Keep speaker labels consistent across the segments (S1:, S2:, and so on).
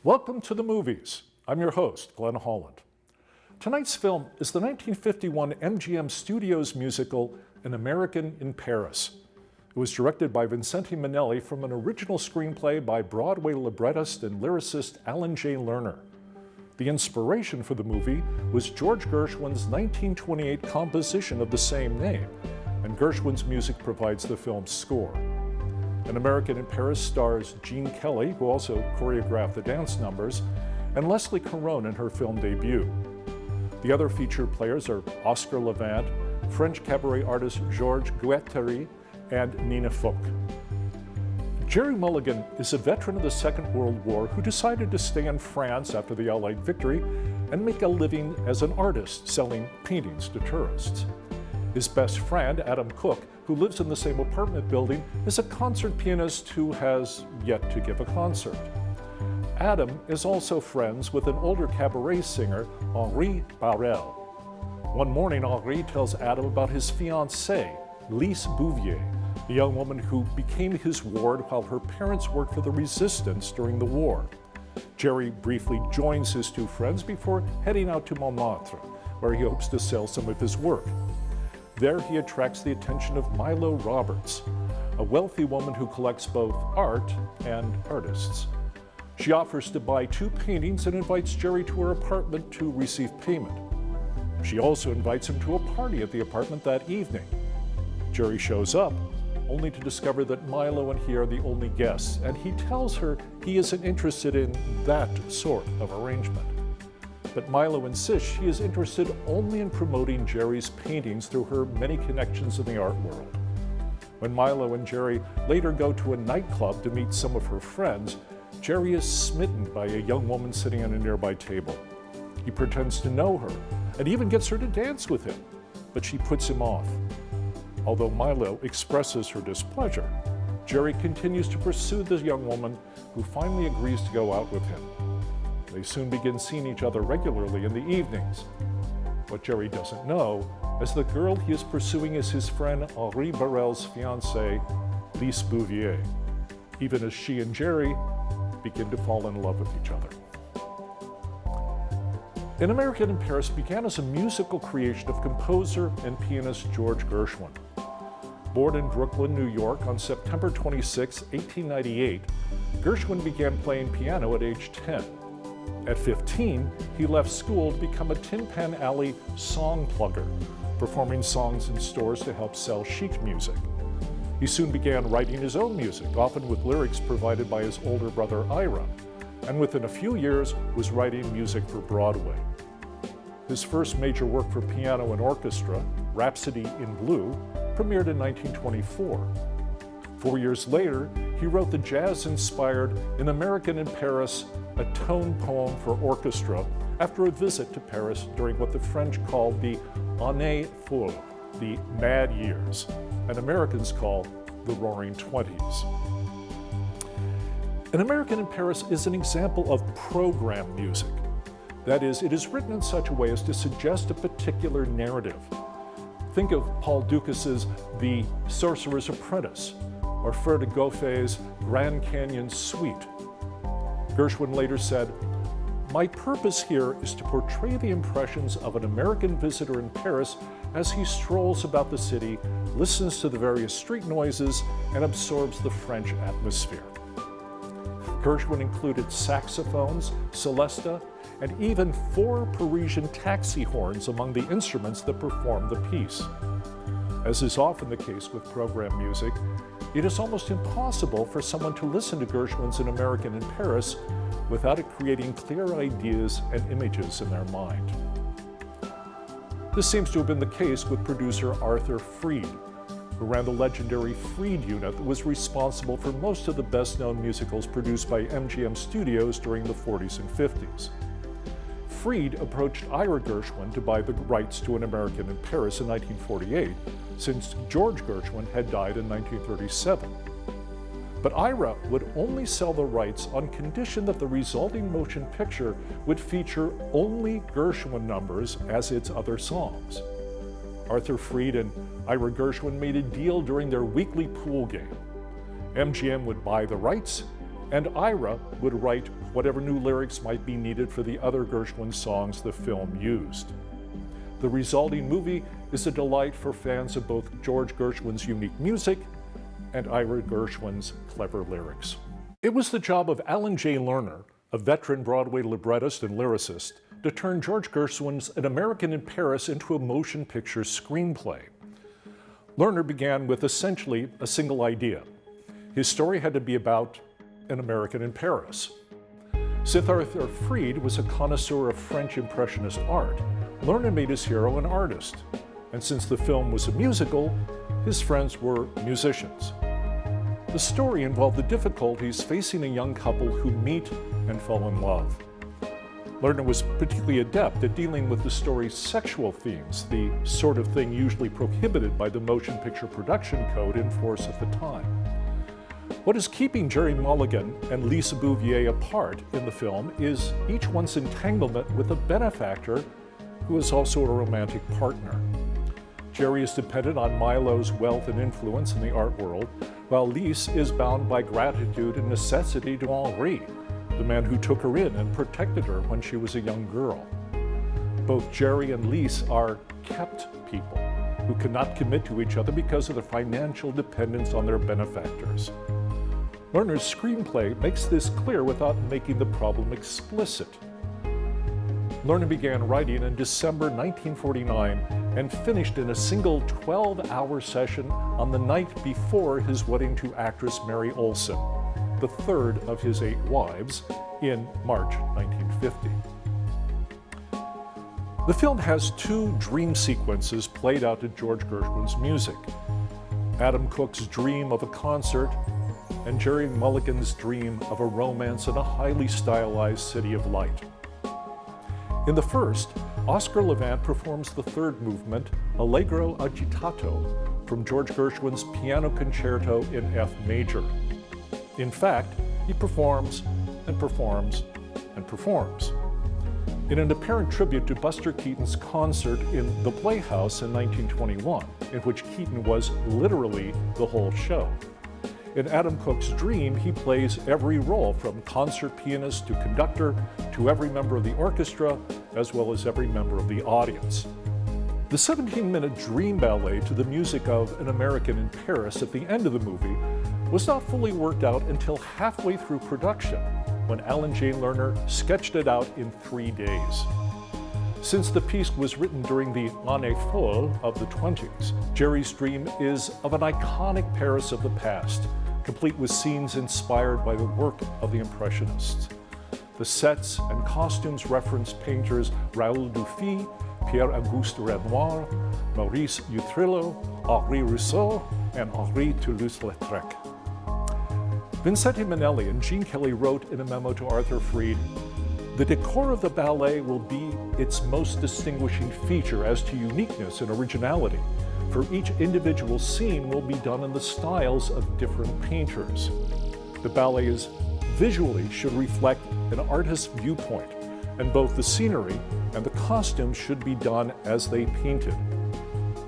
S1: Welcome to the movies. I'm your host, Glenn Holland. Tonight's film is the 1951 MGM Studios musical, An American in Paris. It was directed by Vincente Minnelli from an original screenplay by Broadway librettist and lyricist Alan J. Lerner. The inspiration for the movie was George Gershwin's 1928 composition of the same name, and Gershwin's music provides the film's score. An American in Paris stars Gene Kelly, who also choreographed the dance numbers, and Leslie Caron in her film debut. The other featured players are Oscar Levant, French cabaret artist Georges Guettari, and Nina Foch. Jerry Mulligan is a veteran of the Second World War who decided to stay in France after the Allied victory and make a living as an artist selling paintings to tourists. His best friend, Adam Cook, who lives in the same apartment building, is a concert pianist who has yet to give a concert. Adam is also friends with an older cabaret singer, Henri Barrel. One morning, Henri tells Adam about his fiancée, Lise Bouvier, a young woman who became his ward while her parents worked for the resistance during the war. Jerry briefly joins his two friends before heading out to Montmartre, where he hopes to sell some of his work. There he attracts the attention of Milo Roberts, a wealthy woman who collects both art and artists. She offers to buy 2 paintings and invites Jerry to her apartment to receive payment. She also invites him to a party at the apartment that evening. Jerry shows up, only to discover that Milo and he are the only guests, and he tells her he isn't interested in that sort of arrangement. But Milo insists she is interested only in promoting Jerry's paintings through her many connections in the art world. When Milo and Jerry later go to a nightclub to meet some of her friends, Jerry is smitten by a young woman sitting at a nearby table. He pretends to know her and even gets her to dance with him, but she puts him off. Although Milo expresses her displeasure, Jerry continues to pursue this young woman, who finally agrees to go out with him. They soon begin seeing each other regularly in the evenings. What Jerry doesn't know is the girl he is pursuing is his friend Henri Barrel's fiancée, Lise Bouvier, even as she and Jerry begin to fall in love with each other. An American in Paris began as a musical creation of composer and pianist George Gershwin. Born in Brooklyn, New York on September 26, 1898, Gershwin began playing piano at age 10. At 15, he left school to become a Tin Pan Alley song plugger, performing songs in stores to help sell sheet music. He soon began writing his own music, often with lyrics provided by his older brother Ira, and within a few years was writing music for Broadway. His first major work for piano and orchestra, Rhapsody in Blue, premiered in 1924. 4 years later, he wrote the jazz-inspired An American in Paris, a tone poem for orchestra, after a visit to Paris during what the French called the Année Folle, the Mad Years, and Americans call the Roaring Twenties. An American in Paris is an example of program music. That is, it is written in such a way as to suggest a particular narrative. Think of Paul Ducas's The Sorcerer's Apprentice, or Frere de Goffe's Grand Canyon Suite. Gershwin later said, "My purpose here is to portray the impressions of an American visitor in Paris as he strolls about the city, listens to the various street noises, and absorbs the French atmosphere." Gershwin included saxophones, celesta, and even 4 Parisian taxi horns among the instruments that performed the piece. As is often the case with program music, it is almost impossible for someone to listen to Gershwin's An American in Paris without it creating clear ideas and images in their mind. This seems to have been the case with producer Arthur Freed, who ran the legendary Freed unit that was responsible for most of the best-known musicals produced by MGM Studios during the 40s and 50s. Freed approached Ira Gershwin to buy the rights to An American in Paris in 1948, since George Gershwin had died in 1937. But Ira would only sell the rights on condition that the resulting motion picture would feature only Gershwin numbers as its other songs. Arthur Freed and Ira Gershwin made a deal during their weekly pool game. MGM would buy the rights, and Ira would write whatever new lyrics might be needed for the other Gershwin songs the film used. The resulting movie is a delight for fans of both George Gershwin's unique music and Ira Gershwin's clever lyrics. It was the job of Alan J. Lerner, a veteran Broadway librettist and lyricist, to turn George Gershwin's An American in Paris into a motion picture screenplay. Lerner began with essentially a single idea. His story had to be about an American in Paris. Since Arthur Freed was a connoisseur of French Impressionist art, Lerner made his hero an artist. And since the film was a musical, his friends were musicians. The story involved the difficulties facing a young couple who meet and fall in love. Lerner was particularly adept at dealing with the story's sexual themes, the sort of thing usually prohibited by the motion picture production code in force at the time. What is keeping Jerry Mulligan and Lise Bouvier apart in the film is each one's entanglement with a benefactor who is also a romantic partner. Jerry is dependent on Milo's wealth and influence in the art world, while Lise is bound by gratitude and necessity to Henri, the man who took her in and protected her when she was a young girl. Both Jerry and Lise are kept people who cannot commit to each other because of their financial dependence on their benefactors. Lerner's screenplay makes this clear without making the problem explicit. Lerner began writing in December 1949 and finished in a single 12-hour session on the night before his wedding to actress Mary Olson, the third of his 8 wives, in March 1950. The film has 2 dream sequences played out to George Gershwin's music: Adam Cook's dream of a concert and Jerry Mulligan's dream of a romance in a highly stylized city of light. In the first, Oscar Levant performs the third movement, Allegro agitato, from George Gershwin's Piano Concerto in F major. In fact, he performs and performs and performs. In an apparent tribute to Buster Keaton's concert in the Playhouse in 1921, in which Keaton was literally the whole show. In Adam Cook's dream, he plays every role, from concert pianist to conductor to every member of the orchestra, as well as every member of the audience. The 17-minute dream ballet to the music of An American in Paris at the end of the movie was not fully worked out until halfway through production, when Alan J. Lerner sketched it out in 3 days. Since the piece was written during the année folle of the 20s, Jerry's dream is of an iconic Paris of the past, complete with scenes inspired by the work of the Impressionists. The sets and costumes reference painters Raoul Dufy, Pierre-Auguste Renoir, Maurice Utrillo, Henri Rousseau, and Henri Toulouse-Lautrec. Vincente Minnelli and Gene Kelly wrote in a memo to Arthur Freed, "The decor of the ballet will be its most distinguishing feature as to uniqueness and originality, for each individual scene will be done in the styles of different painters. The ballet visually should reflect an artist's viewpoint, and both the scenery and the costumes should be done as they painted.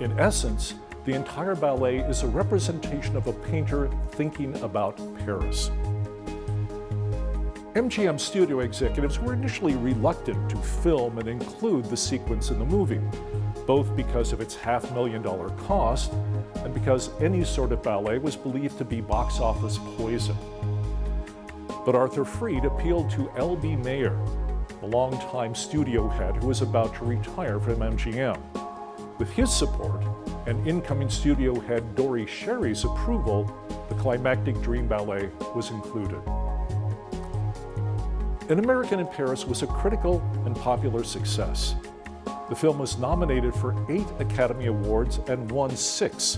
S1: In essence, the entire ballet is a representation of a painter thinking about Paris." MGM studio executives were initially reluctant to film and include the sequence in the movie, both because of its $500,000 cost and because any sort of ballet was believed to be box office poison. But Arthur Freed appealed to L.B. Mayer, the longtime studio head who was about to retire from MGM. With his support and incoming studio head Dori Sherry's approval, the climactic dream ballet was included. An American in Paris was a critical and popular success. The film was nominated for 8 Academy Awards and won 6,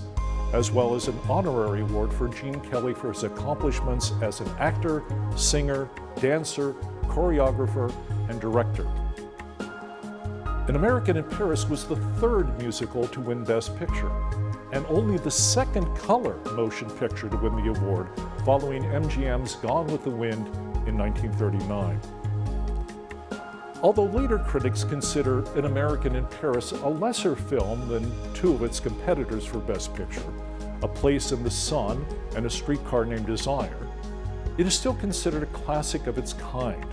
S1: as well as an honorary award for Gene Kelly for his accomplishments as an actor, singer, dancer, choreographer, and director. An American in Paris was the 3rd musical to win Best Picture, and only the 2nd color motion picture to win the award, following MGM's Gone with the Wind in 1939. Although later critics consider An American in Paris a lesser film than 2 of its competitors for Best Picture, A Place in the Sun and A Streetcar Named Desire, It is still considered a classic of its kind,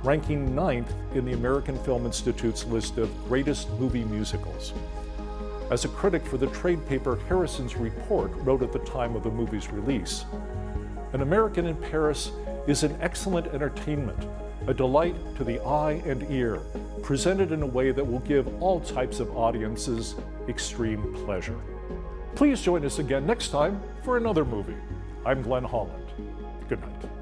S1: ranking 9th in the American Film Institute's list of greatest movie musicals. As a critic for the trade paper Harrison's Report wrote at the time of the movie's release, An American in Paris is an excellent entertainment, a delight to the eye and ear, presented in a way that will give all types of audiences extreme pleasure. Please join us again next time for another movie. I'm Glenn Holland. Good night.